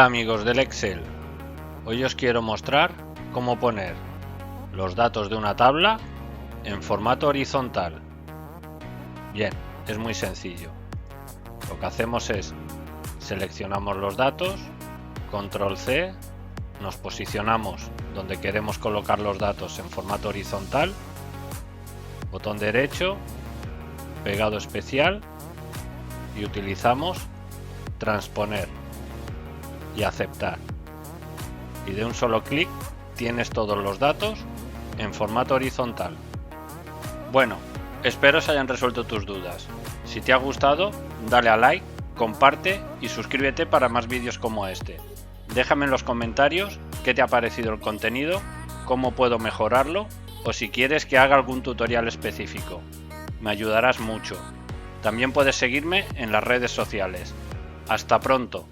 Hola amigos del Excel, hoy os quiero mostrar cómo poner los datos de una tabla en formato horizontal. Bien, es muy sencillo. Lo que hacemos es seleccionamos los datos, control C, nos posicionamos donde queremos colocar los datos en formato horizontal, botón derecho, pegado especial y utilizamos transponer y aceptar, y de un solo clic tienes todos los datos en formato horizontal. Bueno, espero os hayan resuelto tus dudas. Si te ha gustado, dale a like, comparte y suscríbete para más vídeos como este. Déjame en los comentarios qué te ha parecido el contenido, cómo puedo mejorarlo o si quieres que haga algún tutorial específico. Me ayudarás mucho. También puedes seguirme en las redes sociales. Hasta pronto.